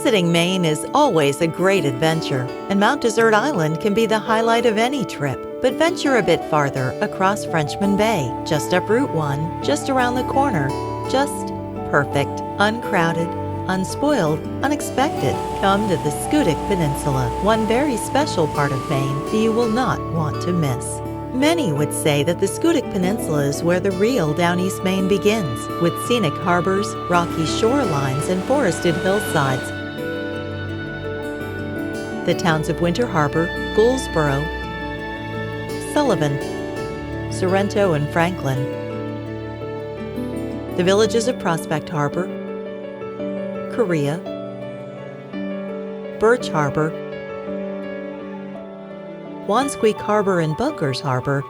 Visiting Maine is always a great adventure, and Mount Desert Island can be the highlight of any trip. But venture a bit farther across Frenchman Bay, just up Route 1, just around the corner. Just perfect, uncrowded, unspoiled, unexpected. Come to the Schoodic Peninsula, one very special part of Maine that you will not want to miss. Many would say that the Schoodic Peninsula is where the real Downeast Maine begins, with scenic harbors, rocky shorelines, and forested hillsides. The towns of Winter Harbor, Gouldsboro, Sullivan, Sorrento, and Franklin. The villages of Prospect Harbor, Korea, Birch Harbor, Wansqueak Harbor and Bunkers Harbor,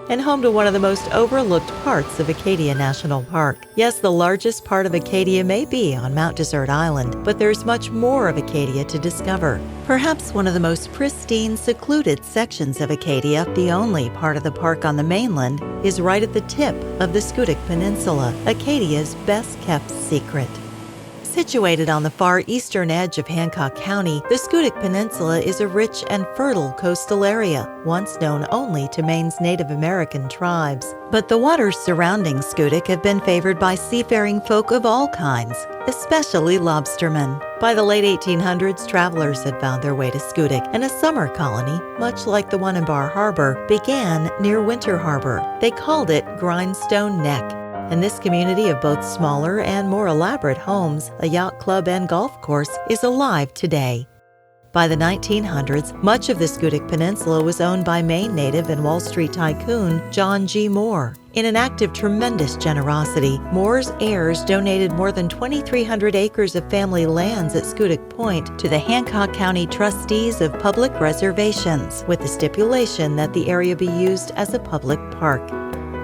and home to one of the most overlooked parts of Acadia National Park. Yes, the largest part of Acadia may be on Mount Desert Island, but there's much more of Acadia to discover. Perhaps one of the most pristine, secluded sections of Acadia, the only part of the park on the mainland, is right at the tip of the Schoodic Peninsula, Acadia's best-kept secret. Situated on the far eastern edge of Hancock County, the Schoodic Peninsula is a rich and fertile coastal area, once known only to Maine's Native American tribes. But the waters surrounding Schoodic have been favored by seafaring folk of all kinds, especially lobstermen. By the late 1800s, travelers had found their way to Schoodic, and a summer colony, much like the one in Bar Harbor, began near Winter Harbor. They called it Grindstone Neck. And this community of both smaller and more elaborate homes, a yacht club and golf course, is alive today. By the 1900s, much of the Schoodic Peninsula was owned by Maine native and Wall Street tycoon John G. Moore. In an act of tremendous generosity, Moore's heirs donated more than 2,300 acres of family lands at Schoodic Point to the Hancock County Trustees of Public Reservations, with the stipulation that the area be used as a public park.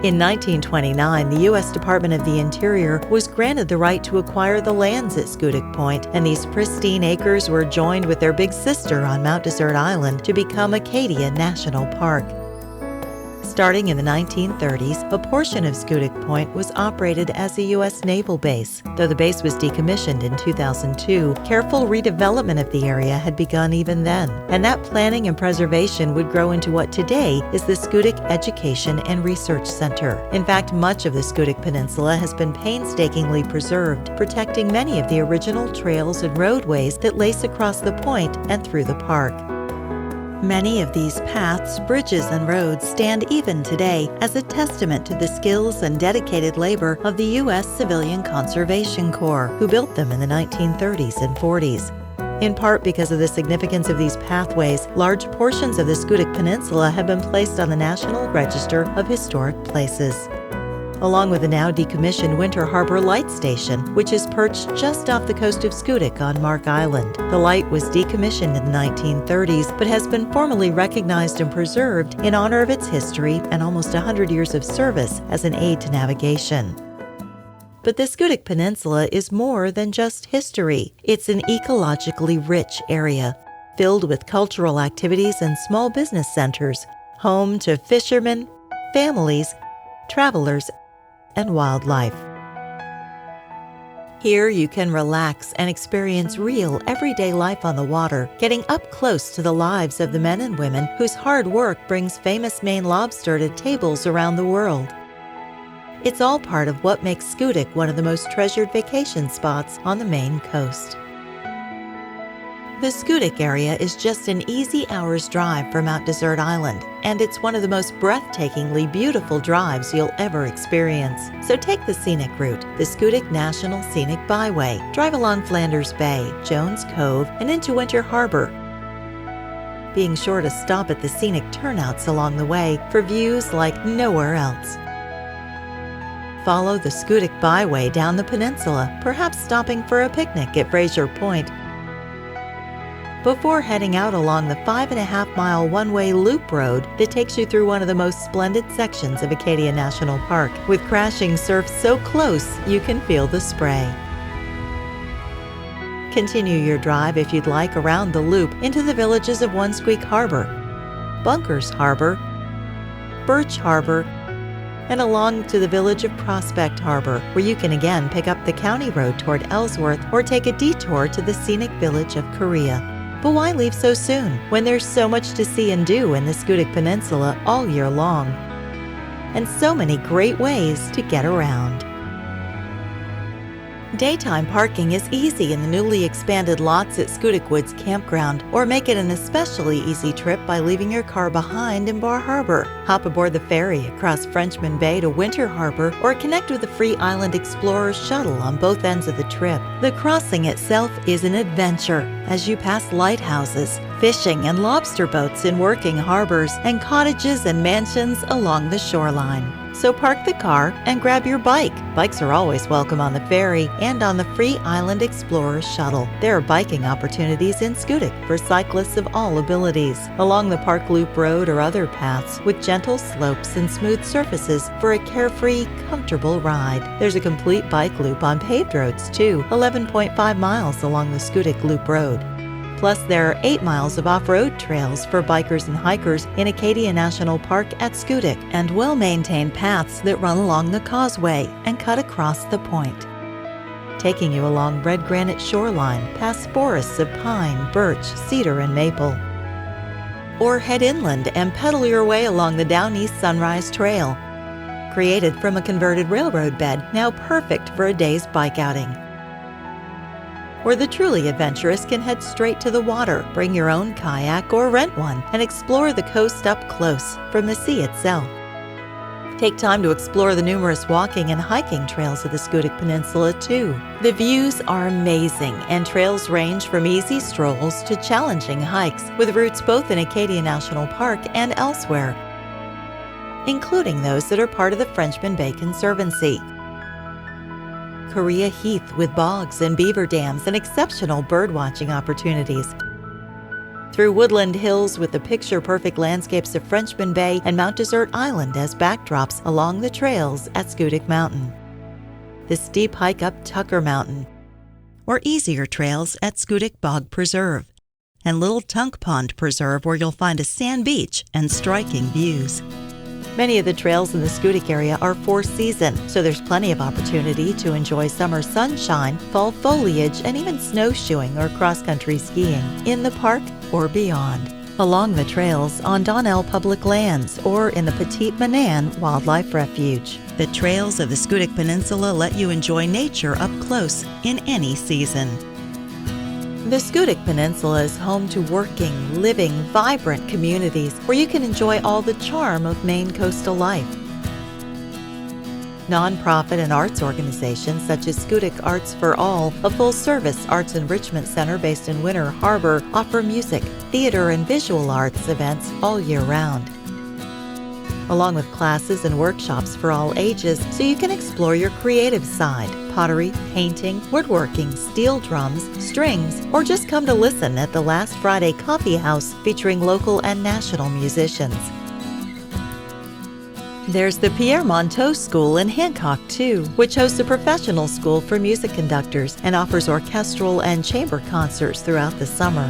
In 1929, the U.S. Department of the Interior was granted the right to acquire the lands at Schoodic Point, and these pristine acres were joined with their big sister on Mount Desert Island to become Acadia National Park. Starting in the 1930s, a portion of Schoodic Point was operated as a U.S. naval base. Though the base was decommissioned in 2002, careful redevelopment of the area had begun even then, and that planning and preservation would grow into what today is the Schoodic Education and Research Center. In fact, much of the Schoodic Peninsula has been painstakingly preserved, protecting many of the original trails and roadways that lace across the point and through the park. Many of these paths, bridges, and roads stand even today as a testament to the skills and dedicated labor of the U.S. Civilian Conservation Corps, who built them in the 1930s and 40s. In part because of the significance of these pathways, large portions of the Schoodic Peninsula have been placed on the National Register of Historic Places, along with the now decommissioned Winter Harbor Light Station, which is perched just off the coast of Schoodic on Mark Island. The light was decommissioned in the 1930s, but has been formally recognized and preserved in honor of its history and almost 100 years of service as an aid to navigation. But the Schoodic Peninsula is more than just history. It's an ecologically rich area, filled with cultural activities and small business centers, home to fishermen, families, travelers, and wildlife. Here you can relax and experience real everyday life on the water, getting up close to the lives of the men and women whose hard work brings famous Maine lobster to tables around the world. It's all part of what makes Schoodic one of the most treasured vacation spots on the Maine coast. The Schoodic area is just an easy hour's drive from Mount Desert Island, and it's one of the most breathtakingly beautiful drives you'll ever experience. So take the scenic route, the Schoodic National Scenic Byway. Drive along Flanders Bay, Jones Cove, and into Winter Harbor, being sure to stop at the scenic turnouts along the way for views like nowhere else. Follow the Schoodic Byway down the peninsula, perhaps stopping for a picnic at Fraser Point, before heading out along the 5.5-mile one-way loop road that takes you through one of the most splendid sections of Acadia National Park, with crashing surf so close you can feel the spray. Continue your drive if you'd like around the loop into the villages of Wansqueak Harbor, Bunkers Harbor, Birch Harbor, and along to the village of Prospect Harbor, where you can again pick up the county road toward Ellsworth or take a detour to the scenic village of Korea. But why leave so soon when there's so much to see and do in the Schoodic Peninsula all year long? And so many great ways to get around. Daytime parking is easy in the newly expanded lots at Schoodic Woods Campground, or make it an especially easy trip by leaving your car behind in Bar Harbor. Hop aboard the ferry across Frenchman Bay to Winter Harbor, or connect with the free Island Explorer shuttle on both ends of the trip. The crossing itself is an adventure as you pass lighthouses, fishing and lobster boats in working harbors, and cottages and mansions along the shoreline. So park the car and grab your bike. Bikes are always welcome on the ferry and on the free Island Explorer shuttle. There are biking opportunities in Schoodic for cyclists of all abilities, along the Park Loop Road or other paths with gentle slopes and smooth surfaces for a carefree, comfortable ride. There's a complete bike loop on paved roads too, 11.5 miles along the Schoodic Loop Road. Plus, there are 8 miles of off-road trails for bikers and hikers in Acadia National Park at Schoodic, and well-maintained paths that run along the causeway and cut across the point, taking you along red granite shoreline past forests of pine, birch, cedar, and maple. Or head inland and pedal your way along the Downeast Sunrise Trail, created from a converted railroad bed, now perfect for a day's bike outing. Or the truly adventurous can head straight to the water, bring your own kayak or rent one, and explore the coast up close from the sea itself. Take time to explore the numerous walking and hiking trails of the Schoodic Peninsula too. The views are amazing, and trails range from easy strolls to challenging hikes, with routes both in Acadia National Park and elsewhere, including those that are part of the Frenchman Bay Conservancy. Korea Heath with bogs and beaver dams and exceptional birdwatching opportunities. Through woodland hills with the picture-perfect landscapes of Frenchman Bay and Mount Desert Island as backdrops along the trails at Schoodic Mountain. The steep hike up Tucker Mountain, or easier trails at Schoodic Bog Preserve, and Little Tunk Pond Preserve, where you'll find a sand beach and striking views. Many of the trails in the Schoodic area are four-season, so there's plenty of opportunity to enjoy summer sunshine, fall foliage, and even snowshoeing or cross-country skiing in the park or beyond, along the trails on Donnell Public Lands or in the Petite Manan Wildlife Refuge. The trails of the Schoodic Peninsula let you enjoy nature up close in any season. The Schoodic Peninsula is home to working, living, vibrant communities where you can enjoy all the charm of Maine coastal life. Nonprofit and arts organizations such as Schoodic Arts for All, a full-service arts enrichment center based in Winter Harbor, offer music, theater, and visual arts events all year round, along with classes and workshops for all ages so you can explore your creative side: pottery, painting, woodworking, steel drums, strings, or just come to listen at the Last Friday Coffee House featuring local and national musicians. There's the Pierre Monteau School in Hancock, too, which hosts a professional school for music conductors and offers orchestral and chamber concerts throughout the summer.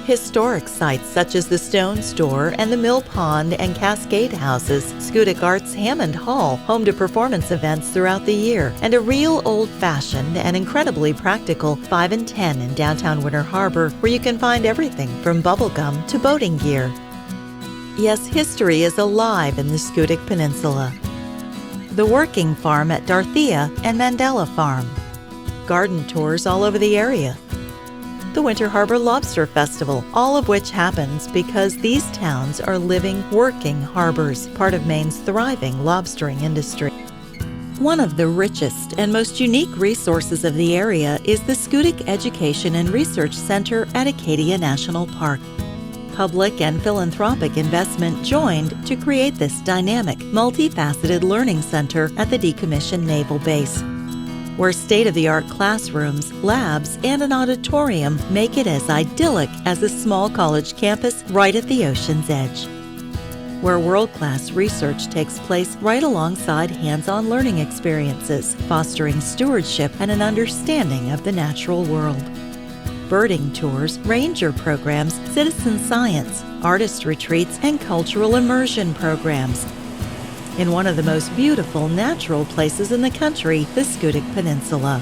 Historic sites such as the Stone Store and the Mill Pond and Cascade Houses, Schoodic Arts Hammond Hall, home to performance events throughout the year, and a real old-fashioned and incredibly practical 5 and 10 in downtown Winter Harbor, where you can find everything from bubblegum to boating gear. Yes, history is alive in the Schoodic Peninsula. The Working Farm at Darthea and Mandela Farm. Garden tours all over the area. The Winter Harbor Lobster Festival, all of which happens because these towns are living, working harbors, part of Maine's thriving lobstering industry. One of the richest and most unique resources of the area is the Schoodic Education and Research Center at Acadia National Park. Public and philanthropic investment joined to create this dynamic, multifaceted learning center at the decommissioned naval base, where state-of-the-art classrooms, labs, and an auditorium make it as idyllic as a small college campus right at the ocean's edge, where world-class research takes place right alongside hands-on learning experiences, fostering stewardship and an understanding of the natural world. Birding tours, ranger programs, citizen science, artist retreats, and cultural immersion programs. in one of the most beautiful natural places in the country, the Schoodic Peninsula.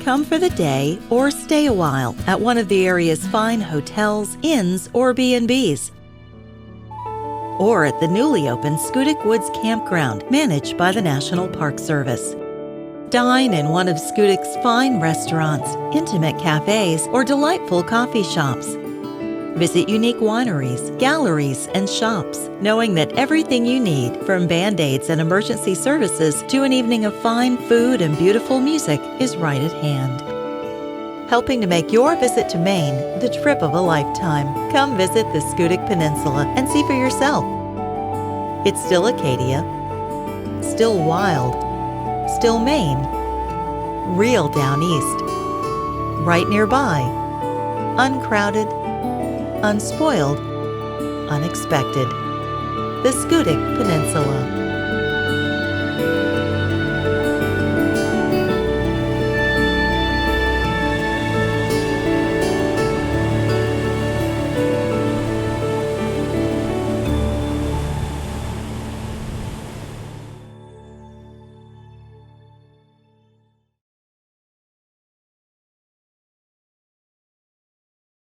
Come for the day or stay a while at one of the area's fine hotels, inns, or B&Bs, or at the newly opened Schoodic Woods Campground, managed by the National Park Service. Dine in one of Schoodic's fine restaurants, intimate cafes, or delightful coffee shops. Visit unique wineries, galleries, and shops, knowing that everything you need, from Band-Aids and emergency services to an evening of fine food and beautiful music, is right at hand. Helping to make your visit to Maine the trip of a lifetime. Come visit the Schoodic Peninsula and see for yourself. It's still Acadia, still wild, still Maine, real Downeast, right nearby, uncrowded, unspoiled, unexpected. The Schoodic Peninsula.